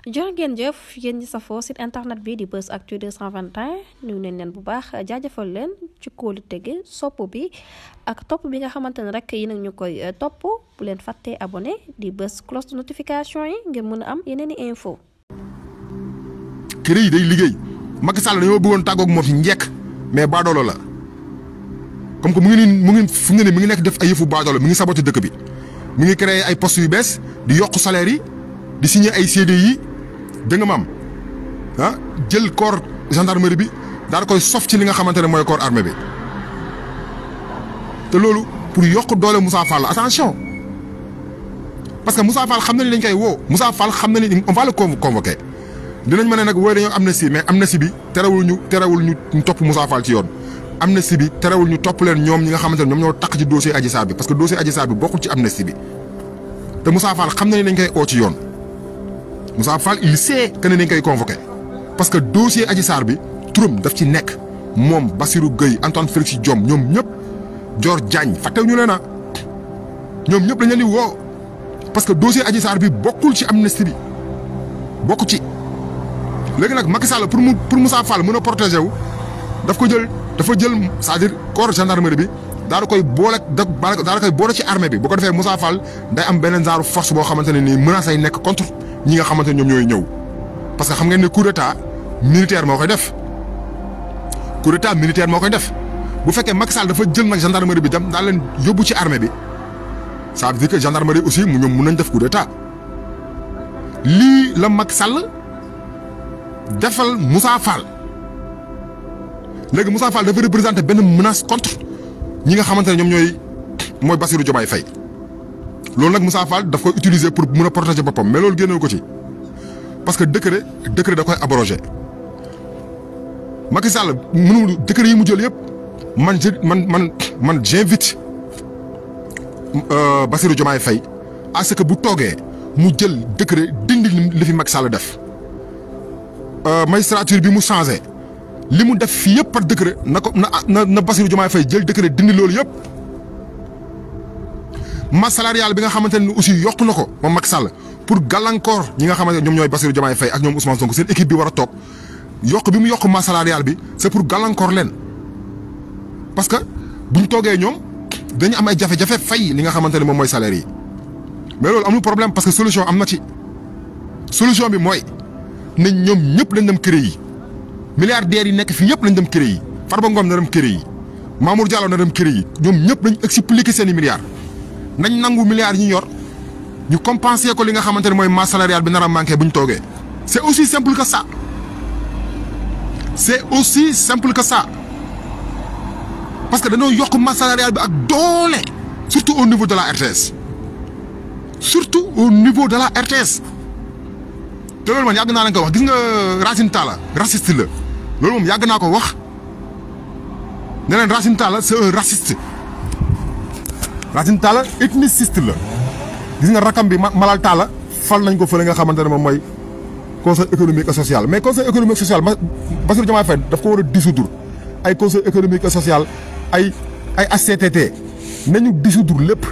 jërë ngeen jëf yéen ñi safoo site internet bi di Buzz Actu 221 ñu neen leen bu baax jaajëfal leen ci kóolu tege sopp bi ak topp bi nga xamante ne rek yi nag ñu koy topp bu leen fàttee abonné di bës cloche de notification yi ngir mën a am yeneen i info kër yi day liggéey Macky Sall dañoo bëggoon tàggoog moom ci njekk mais baadoolo la comme que mu ngi nekk def ay yëfu baadoolo mi ngi saboté dëkk bi mi ngi créé ay postes yu bees di yokk salaire yi di signé ay CDI da nga maam jël corps gendarmerie bi daal koy sof ci li nga xamante ne mooy corps armée bi te loolu pour yokk doole Moussa Fall attention parce que Moussa Fall xam na ni dañ koy woo Moussa Fall xam na ni on va le convoquer dinañ mën a nag wooy dañoo amnistie mais amnistie bi terewul ñu topp Moussa Fall ci yoon amnistie bi terewul ñu topp leen ñoom ñi nga xamante ne ñoom ñoo takk ci dossier Adji Sarr bi parce que dossier Adji Sarr bi bokkul ci amnistie bi te Moussa Fall xam na ni dañ koy oo ci yoon Moussa Fall il sait que ne dañ koy convoqué parce que dossier Adji Sarr bi turam daf ci nekk moom Bassirou Gueye Antoine Félix Diome ñoom ñëpp Dior Diagne fàttewu ñu leen a ñoom ñëpp dañ leen di woo parce que dossier Adji Sarr bi bokkul ci amnistie bi bokku ci léegi nag Macky Sall pour Moussa Fall mën a protéger wu dafa jël c'est-à-dire corps gendarmerie bi daal koy boole ci armée bi bu ko defee Moussa Fall day am beneen genre force boo xamante ne nii menace ay nekk contre ñi nga xamante ne ñoom ñooy ñëw parce que xam ngeen ne coup d'état militaire moo koy def bu fekkee Macky Sall dafa jël nag gendarmerie bi dem daal leen yóbbu ci armée bi ça veut dire que gendarmerie aussi ñoom mun nañ def coup d'état lii la Macky Sall defal Moussa Fall léegi Moussa Fall dafa représenter benn menace contre ñi nga xamante ne ñoom mooy Bassirou Diomaye Faye loolu nag Moussa Fall daf koy utiliser pour mën a protéger boppam mais loolu génnewu ko ci parce que décret da koy abroger Macky Sall mënul décret yi mu jël yëpp man j'invite Bassirou Diomaye Faye à ce que bu toogee mu jël décret dindi li fi Macky Sall def magistrature bi mu changé li mu def fii yëpp par décret na Bassirou Diomaye Faye jël décret dindi loolu yëpp masse salariale bi nga xamante ne aussi yokk na ko moom Macky Sall pour gàllankoor ñi nga xamante ne ñoom ñooy Bassirou Diomaye Faye ak ñoom Ousmane Sonko seen équipe bi war a toog yokk bi mu yokk masse salariale bi c'est pour gàllankoor leen parce que buñ toogee ñoom dañu am ay jafe-jafe fay li nga xamante ne moom mooy salaire yi mais loolu amul problème parce que solution am na ci solution bi mooy nañ ñoom ñëpp lañ dem kër yi milliardaires yi nekk fi yëpp lañ dem kër yi Farba Ngom na dem kër yi Mamour Diallo na dem kër yi ñoom ñëpp nañ expliquer seen i milliards nañ nangu milliards yi ñu yor ñu compenser ko li nga xamante ne mooy masse salariale bi nar a manqué bu ñu toogee c'est aussi simple que ça parce que dañoo yokk masse salariale bi ak doole surtout au niveau de la RTS te loolu man yàgg naa leen ko wax gis nga Racine Talla raciste la loolu moom yàgg naa ko wax ne leen Racine Talla c'est un raciste Racine Talla ethniciste la gis nga rakam bi Malal Talla fal nañ ko fële nga xamante ne moom mooy conseil économique et social mais conseil économique et social Bassirou Diomaye Faye daf ko war a dissoudre ay conseil économique et social ay HCCT nañu dissoudre lépp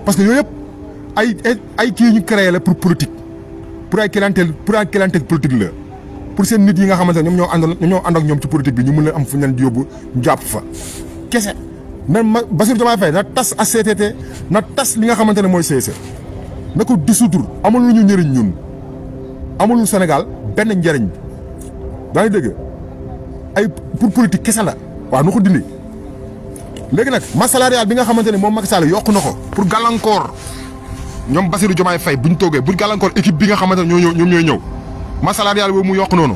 parce que yooyu yëpp ay kii ñu créé la pour politique pour ay clientèle politique la pour seen nit yi nga xamante ne ñoom ñoo ànd ak ñoom ci politique bi ñu mën leen am fu ñu leen di yóbbu ñu jàpp fa kese. même Bassirou Diomaye Faye na tas HCCT na tas li nga xamante ne mooy CSE na ko dissoudre amul lu ñu njëriñ ñun amul Sénégal benn njëriñ daa ngi dégg ay pour politique kese la waaw nu ko dindi. léegi nag masse salariale bi nga xamante ne moom Macky Sall yokk na ko pour gàllankoor ñoom Bassirou Diomaye Faye buñ toogee buñ gàllankoor équipe bi nga xamante ne ñoom ñooy ñëw masse salariale boobu mu yokk noonu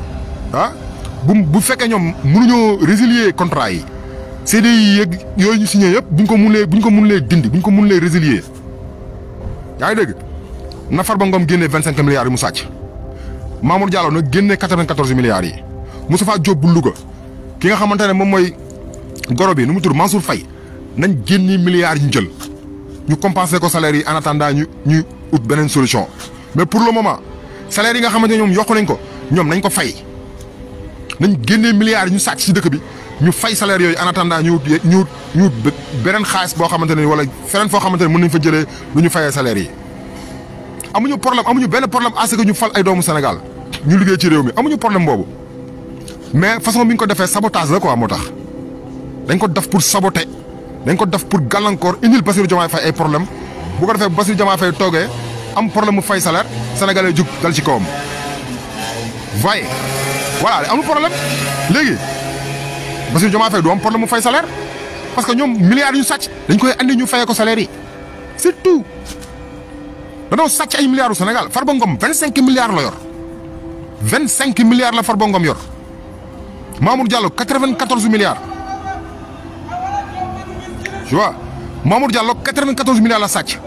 bu fekkee ñoom mënuñoo résilier contrat yi. CDI yeeg yooyu ñu signé yëpp buñ ko mënulee dindi buñ ko mënulee résilier yaa ngi dégg na Farba Ngom génnee 25 milliards yi mu sàcc Mamour Diallo nag génnee 94 milliards yi Moustapha Diop bu Louga ki nga xamante ne moom mooy goro bi nu mu tudd Mansour Faye nañ génni milliards yi ñu jël ñu compenser ko salaire yi en attendant ñu ut beneen solution mais pour le moment salaire yi nga xamante ne ñoom yokk nañ ko ñoom nañ ko fay nañ génnee milliards yi ñu sàcc ci dëkk bi. ñu fay salaire yooyu en attendant ñu beneen xaalis boo xamante ne wala feneen foo xamante ne mën nañ fa jëlee lu ñu fayee salaire yi amuñu problème amuñu benn problème à ce que ñu fal ay doomu Sénégal ñu liggéey ci réew mi amuñu problème boobu mais façon bi ñu ko defee sabotage la quoi moo tax dañ ko def pour saboter dañ ko def pour gàllankoor indil Bassirou Diomaye Faye ay problème bu ko defee Bassirou Diomaye Faye toogee am problème mu fay salaire sénégalais jug dal ci kawam voyez voilà amul problème léegi Bassirou Diomaye Faye du am problème mu fay salaire parce que ñoom milliards yu sàcc dañ koy andi ñu fayee ko salaire yi c'est tout danoo sàcc ay milliards au Sénégal Farba Ngom 25 milliards la yor 25 milliards la Farba Ngom yor Mamour Diallo 94 milliards tu vois Mamour Diallo 94 milliards la sàcc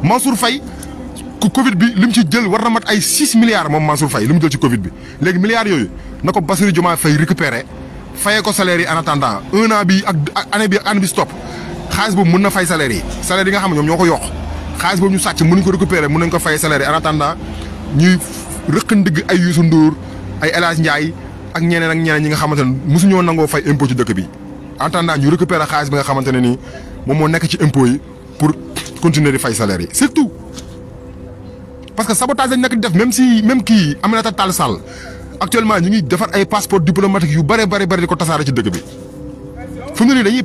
Mansour Faye ku Covid bi li mu ci jël war na mat ay 6 milliards moom Mansour Faye li mu jël ci Covid bi léegi milliards yooyu na ko Bassirou Diomaye Faye récupéré fayee ko salaire yi en attendant un an bi ak année bi stop xaalis boobu mën na fay salaire yi nga xam ne ñoom ñoo ko yokk xaalis boobu ñu sàcc mënuñ ko récupérer mën nañ ko fay salaire yi en attendant ñuy rëq ndigg ay Youssou Ndour ay El Hadj Ndiaye ak ñeneen ñi nga xamante ne mosuñoo nangoo fay impôt ci dëkk bi en attendant ñu récupérer xaalis bi nga xamante ne nii moom moo nekk ci impôt yi pour continuer di fay salaire yi c'est tout parce que sabotage dañ nekk di def même kii Aminata Tall Sall actuellement ñu ngi defar ay passeport diplomatique yu bare di ko tasaare ci dëkk bi fu mu ne nii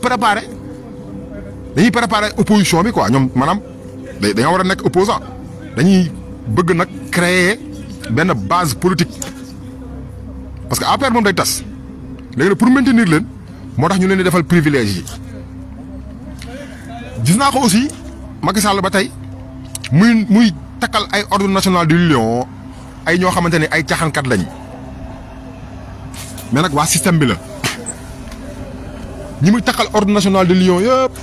dañuy préparer opposition bi quoi ñoom maanaam dañoo war a nekk opposant dañuy bëgg nag créer benn base politique parce que APR moom day tas léegi nag pour maintenir leen moo tax ñu leen di defal privilège yi gis naa ko aussi Macky Sall ba tey muy takkal ay ordre national du lion ay ñoo xamante ne ay caaxaankat lañ mais nag waa système bi la ñi muy takkal ordre national du lion yëpp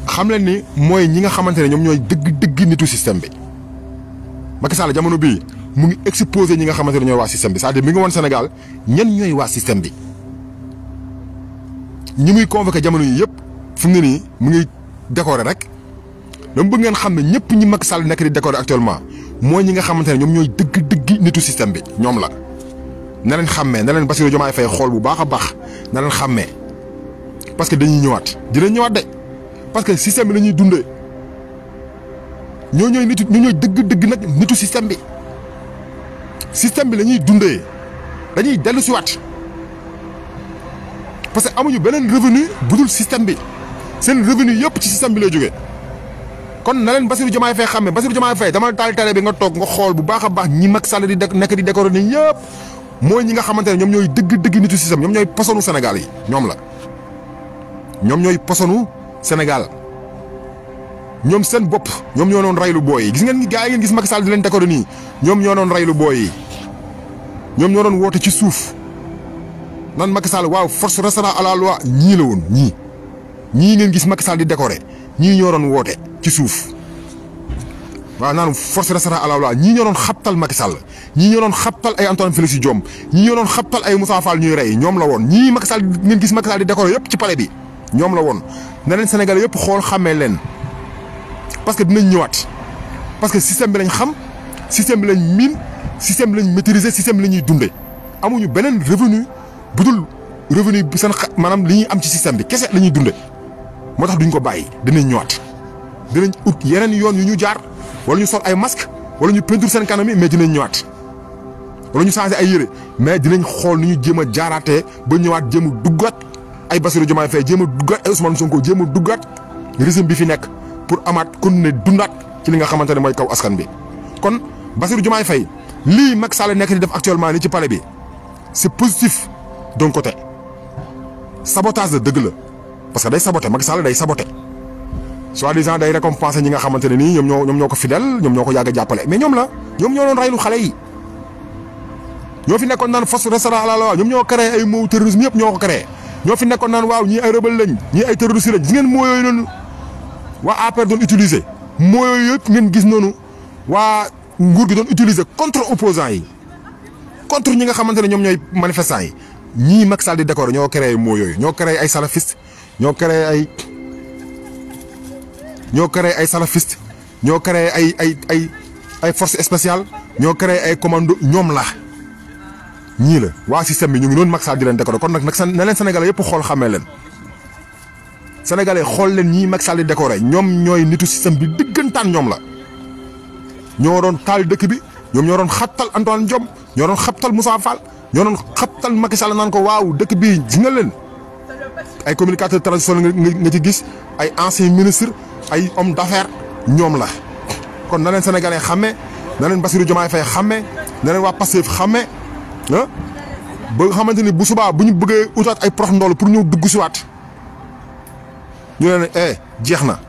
xam leen ni mooy ñi nga xamante ne ñoom ñooy dëgg nitu système bi Macky Sall jamono bii mu ngi exposé ñi nga xamante ne ñooy waa système bi c'est-à-dire mi ngi woon Sénégal ñen ñooy waa système bi ñi muy convoqué jamono yi yëpp fu mu ne nii mu ngi décorer rek dama bëgg ngeen xam ne ñëpp ñi Macky Sall nekk di décorer actuellement mooy ñi nga xamante ne ñoom ñooy dëgg nitu système bi ñoom la. na leen xàmmee na leen Bassirou Diomaye Faye xool bu baax a baax na leen xàmmee parce que dañuy ñëwaat dinañ ñëwaat de parce que système bi la ñuy dundee ñoo ñooy dëgg nag nitu système bi système bi la ñuy dundee dañuy dellu si waat parce que amuñu beneen revenu budul système bi seen revenu yëpp ci système bi lay jógee kon na leen Bassirou Diomaye Faye xàmmee Bassirou Diomaye Faye dama taal télé bi nga toog nga xool bu baax a baax ñi Macky Sall di nekk di décorer nii yëpp mooy ñi nga xamante ne ñoom ñooy dëgg nitu système ñoom ñooy posonu Sénégal yi ñoom ñooy posonu Sénégal ñoom seen bopp ñoom ñoo doon raylu booy yi gis ngeen gaa yi ngeen gis Macky Sall di leen décorer nii ñoom ñoo doon raylu booy yi ñoom ñoo doon woote ci suuf nan Macky Sall waaw force restera à la loi ñii la woon ñii ngeen gis Macky Sall di décorer ñii ñoo doon woote ci suuf waaw naan force restera à la loi ñii ñoo doon xabtal Macky Sall ñii ñoo doon xabtal ay Antoine Félix Diome ñii ñoo doon xabtal ay Moussa Fall ñuy rey ñoom la woon ñii Macky Sall ngeen gis Macky Sall di décorer yëpp ci palais bi ñoom la woon na leen Sénégalais yëpp xool xàmmee leen parce que dinañ ñëwaat parce que système bi lañ xam système bi lañ miin système bi lañ maîtriser système bi la ñuy dundee amuñu beneen revenu budul revenu bi seen maanaam li ñuy am ci système bi kese la ñuy dundee moo tax duñ ko bàyyi dinañ ñëwaat dinañ ut yeneen yoon yu ñu jaar wala ñu sol ay masque wala ñu peinture seen kanam yi mais dinañ ñëwaat wala ñu changer ay yére mais dinañ xool ni ñu jéem a jaaraatee ba ñëwaat jéem a duggaat ay Bassirou Diomaye Faye jéem a duggaat ay Ousmane Sonko jéem a duggaat régime bi fi nekk pour amaat continuer dundaat ci li nga xamante ne mooy kaw askan bi. kon Bassirou Diomaye Faye lii Macky Sall nekk di def actuellement nii ci palais bi c'est positif d'un côté sabotage la dëgg la parce que day saboter Macky Sall day saboter soi-disant day récompenser ñi nga xamante ne nii ñoom ñoo ko fidèle ñoom ñoo ko yàgg a jàppale mais ñoom ñoo doon raylu xale yi ñoo fi nekkoon naan force restera à la loi ñoom ñoo créé ay mots terrorisme yëpp ñoo ko créé ñoo fi nekkoon naan waaw ñii ay rebelle lañ ñii ay terroriste lañ gis ngeen mots yooyu noonu waa APR doon utiliser mots yooyu yëpp ngeen gis noonu waa nguur gi doon utiliser contre opposants yi contre ñi nga xamante ne ñoom ñooy manifestants yi ñii Macky Sall di décorer ñoo créé mots yooyu ñoo créé ay salafistes ñoo créé ay salafistes ñoo créé ay forces spéciales ñoo créé ay commando ñoom la ñii la waa système bi ñu ngi noonu Macky Sall di leen décorer kon nag na leen Sénégalais yëpp xool xamee leen Sénégalais xool leen ñii Macky Sall di décorer ñoom ñooy nitu système bi dëggantaan ñoom la ñoo doon taal dëkk bi ñoom ñoo doon xabtal Antoine Diome ñoo doon xabtal Moussa Fall ñoo doon xabtal Macky Sall naan ko waaw dëkk bi gis nga leen ay communicateurs traditionnels nga ci gis ay anciens ministres ay hommes d'affaires ñoom la kon na leen sénégalais xàmmee na leen Bassirou Diomaye Faye xàmmee na leen waa Pastef xàmmee ah ba nga xamante ni bu subaa bu ñu bëggee utaat ay prox ndool pour ñëw dugg si waat ñu ne jeex na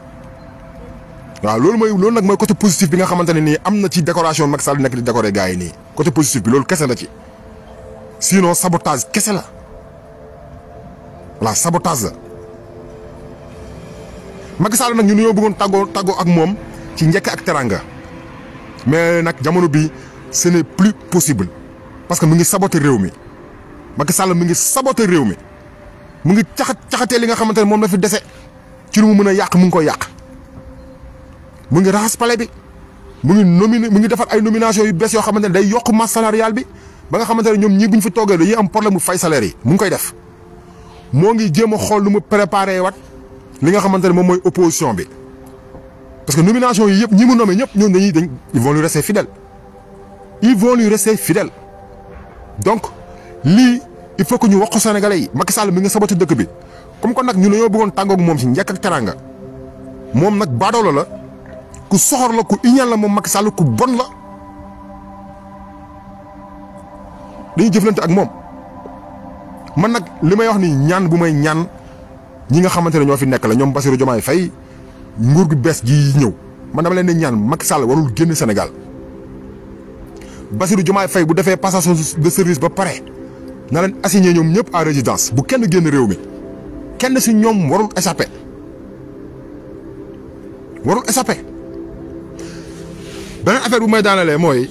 waaw loolu nag mooy côté positif bi nga xamante ne nii am na ci décoration Macky Sall nekk di décorer gars yi nii côté positif bi loolu kese la ci sinon sabotage kese la voilà sabotage la Macky Sall nag ñu ñoo bëggoon tàggoo ak moom ci njëkk ak teranga mais nag jamono bi ce n'est plus possible parce que mu ngi saboter réew mi Macky Sall mu ngi saboter réew mi mu ngi caxatee li nga xamante ne moom la fi dese ci lu mu mën a yàq mu ngi koy yàq mu ngi raxas palais bi mu ngi defar ay nomination yu bees yoo xamante ne day yokk masse salariale bi ba nga xamante ne ñoom ñii bu ñu fi toogee dañuy am problème mu fay salaire yi mu ngi koy def moo ngi jéem a xool lu mu préparé wat li nga xamante ne moom mooy opposition bi parce que nomination yi yëpp ñi mu nommé ñëpp ñoom ils vont lui rester fidèles donc lii il faut que ñu wax ko Sénégalais yi Macky Sall mi ngi saboté dëkk bi comme kon nag ñu dañoo bëggoon tàggoog moom si njëkk ak teranga moom nag baadoolo la ku soxor la ku iñaan la moom Macky Sall ku bon la dañuy jëflante ak moom man nag li may wax ni ñaan bu may ñaan ñi nga xamante ne ñoo fi nekk la ñoom Bassirou Diomaye Faye nguur gu bees gi ñëw man dama leen di ñaan Macky Sall warul génn Sénégal Bassirou Diomaye Faye bu defee passation de service ba pare na leen assigné ñoom ñëpp à résidence bu kenn génn réew mi kenn si ñoom warul échappé beneen affaire bu may daanalee mooy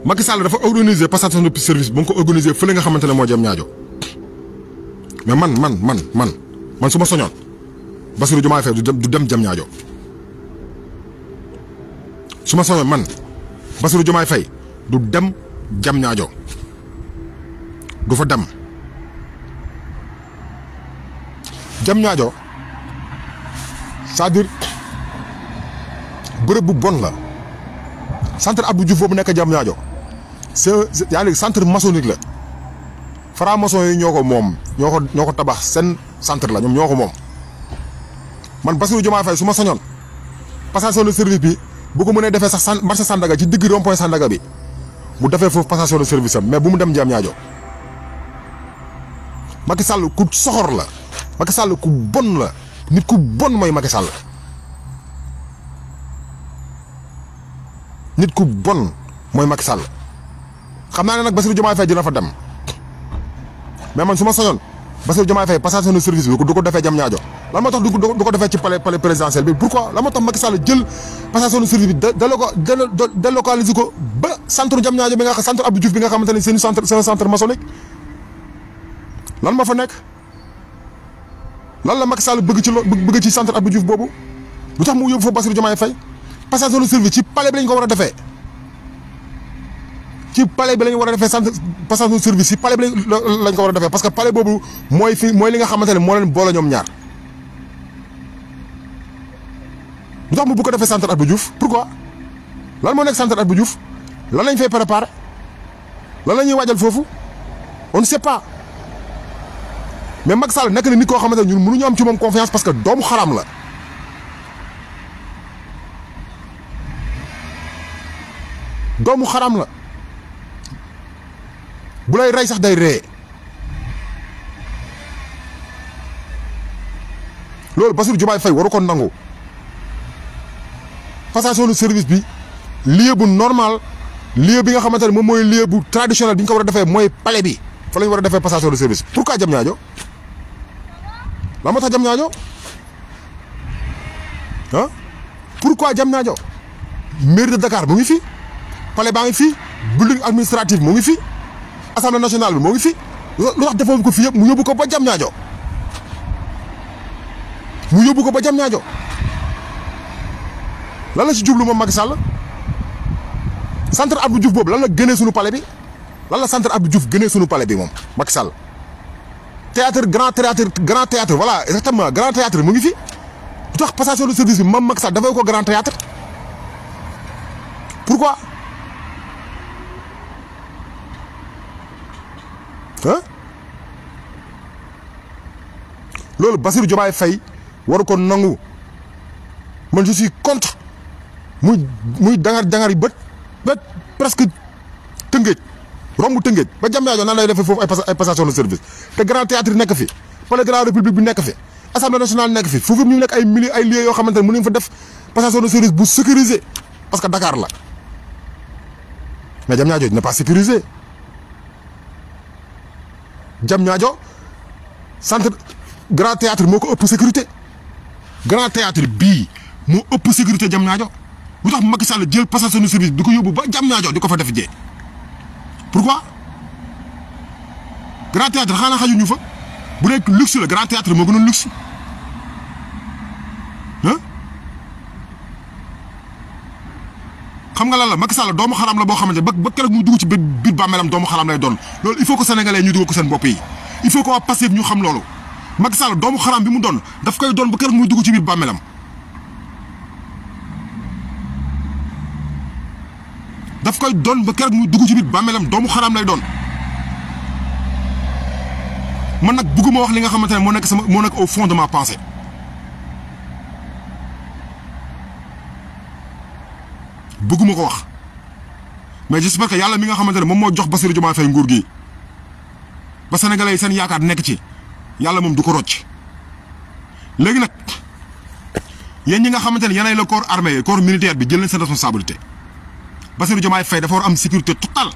Macky Sall dafa organiser passation de service bu nga ko organiser fële nga xamante ne moo jëm ñaajo mais man su ma soñoon Bassirou Diomaye Faye du dem jëm ñaajo su ma soñoon man Bassirou Diomaye Faye du dem jam ñaajo du fa dem jam ñaajo c'est-à-dire bërëb bu bon la centre Abdou Diouf boobu nekk jam ñaajo yaa ngi centre maçonnique la franc-maçon yi ñoo ko tabax seen centre la ñoom ñoo ko moom man Bassirou Diomaye Faye su ma soñoon passation de service bi bu ko mënee defee sax marché Sandaga ci digg rond-point Sandaga bi mu defee foofu passation de service am mais bu mu dem jam ñaajo Macky Sall ku soxor la Macky Sall ku bon la nit ku bon mooy Macky Sall nit ku bon mooy Macky Sall xam naa ne nag Bassirou Diomaye Faye dina fa dem mais man su ma soñoon Bassirou Diomaye Faye passation de service bi du ko defee jam ñaajo lan moo tax du ko defee ci palais présidentiel bi pourquoi lan moo tax Macky Sall jël passation de service bi délocaliser ko ba centre jam ñaajo bi nga xam centre Abdou Diouf bi nga xamante ne c'est un centre maçonnique lan ma fa nekk lan la Macky Sall bëgg ci centre Abdou Diouf boobu lu tax mu yóbbu fa Bassirou Diomaye Faye passation de service ci palais bi lañ ko war a defee ci palais bi lañ war a defee centre passation de service ci palais bi lañ ko war a defee parce que palais boobu mooy li nga xamante ne moo leen boole ñoom ñaar lu tax mu bu ko defee centre Abdou Diouf pourquoi lan moo nekk centre Abdou Diouf lan lañ fay préparer lan la ñuy waajal foofu on ne sait pas mais Macky Sall nekk na nit koo xamante ne ñun mënuñu am ci moom confiance parce que doomu xaram la doomu xaram la bu lay rey sax day ree loolu Bassirou Diomaye Faye waru ko nangu passation de service bi lieu bu normal lieu bi nga xamante ne moom mooy lieu bu traditionnel bi ñu ko war a defee mooy palais bi fa la ñu war a defee passation de service pourquoi jam ñaajo la moo tax jam ñaajo ah pourquoi jam ñaajo mairie de Dakar mu ngi fi palais baa ngi fi building administratif mu ngi fi assemblée nationale bi moo ngi fi lu tax defoo ko fi yëpp mu yóbbu ko ba jam ñaajo lan la ci jublu moom Macky Sall centre Abdou Diouf boobu lan la gënee sunu palais bi lan la centre Abdou Diouf gënee sunu palais bi moom Macky Sall grand théâtre voilà exactement grand théâtre mu ngi fi lu tax passation de service bi moom Macky Sall dafay ko grand théâtre pourquoi loolu Bassirou Diomaye Faye waru ko nangu man je suis contre muy dangar yi bët presque Tëngéej romb Tëngéej ba Diamniadio nan lay defee foofu ay passation de service te grand théâtre nekk fi palais de la république bi nekk fi assemblée nationale nekk fi foofu ñu nekk ay lieux yoo xamante ne mën nañu fa def passation de service bu sécurisé parce que Dakar la mais Diamniadio n'est pas sécurisé Diamniadio centre grand théâtre moo ko ëpp sécurité grand théâtre bii moo ëpp sécurité Diamniadio lu tax Macky Sall jël passation de service di ko yóbbu ba Diamniadio di ko fa def jee pourquoi grand théâtre xanaa xajuñu fa bu nekk luxe la grand théâtre moo gënoon luxe xam nga lan la Macky Sall doomu xaram la boo xamante ba keroog muy dugg ci biir bàmmeelam doomu xaram lay doon loolu il faut que sénégalais ñu dugg ko seen bopp yi il faut que waa Pastef ñu xam loolu Macky Sall doomu xaram bi mu doon daf koy doon ba keroog muy dugg ci biir bàmmeelam daf koy doon ba keroog muy dugg ci biir bàmmeelam doomu xaram lay doon man nag bëgguma wax li nga xamante ne moo nekk au fond de ma pensée bëgguma ko wax mais j'espère que yàlla mi nga xamante ne moom moo jox Bassirou Diomaye Faye nguur gi ba sénégalais yi seen yaakaar nekk ci yàlla moom du ko rocc léegi nag yéen ñi nga xamante ne yéenay le corps armé corps militaire bi jël leen seen responsabilité Bassirou Diomaye Faye dafa war am sécurité totale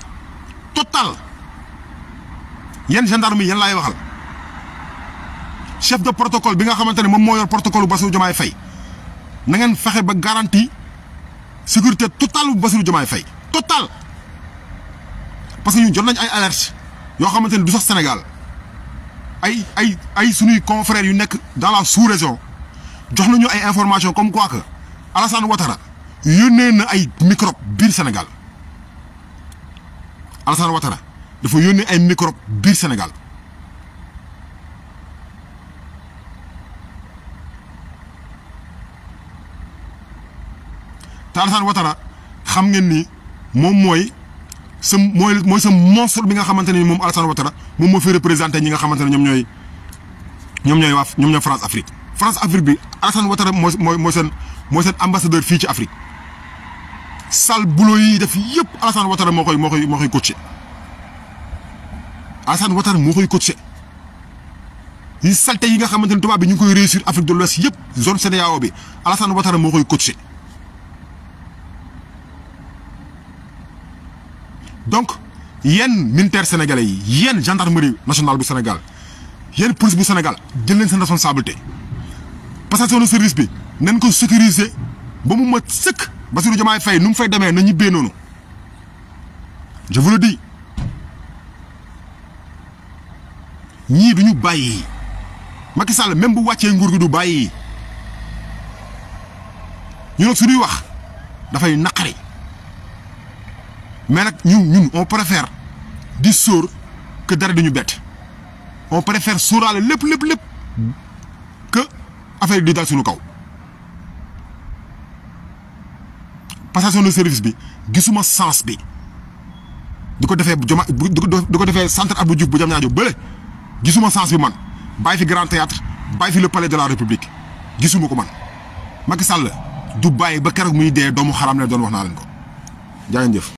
yéen gendarme yi yéen laay waxal chef de protocole bi nga xamante ne moom moo yor protocole Bassirou Diomaye Faye na ngeen fexe ba garantie sécurité totale bu Bassirou Diomaye Faye total parce que ñun jot nañ ay alerte yoo xamante ne du sax Sénégal ay suñuy confrères yu nekk dans la sous-région jox nañu ay information comme quoi que Alassane Ouattara yónnee na ay microbe biir Sénégal Alassane Ouattara dafa yónnee ay microbe biir Sénégal te Alassane Ouattara xam ngeen ni moom mooy sa monstre bi nga xamante ne moom Alassane Ouattara moom moo fi représenté ñi nga xamante ne ñoom ñooy France Afrique bi Alassane Ouattara mooy seen ambassadeur fii ci Afrique sale boulot yi def yëpp Alassane Ouattara moo koy coaché Alassane Ouattara moo koy coaché yi salte yi nga xamante ne tubaab bi ñu ngi koy réussir Afrique de l'Ouest yëpp zone CEDEAO bi Alassane Ouattara moo koy coaché donc yéen militaire sénégalais yi yéen gendarmerie nationale bu Sénégal yéen police bu Sénégal jël leen seen responsabilité passation de service bi nañ ko sécuriser ba mu mat sëkk Bassirou Diomaye Faye nu mu fay demee na ñibbee noonu je vous le dis ñii du ñu bàyyi Macky Sall même bu wàccee nguur gi du bàyyi ñu nag suñuy wax dafay naqari mais nag ñun on préfère di sóor que dara duñu bett on préfère sóoraale lépp que affaire di dal suñu kaw passation de service bi gisuma sens bi di ko defee di ko defee centre Abdou Diouf bu Diamniadio bële gisuma sens bi man bàyyi fi grand théâtre bàyyi fi le palais de la république gisuma ko man Macky Sall du bàyyi ba keroog muy dee doomu xaram la doon wax naa leen ko jaa ngeen jëf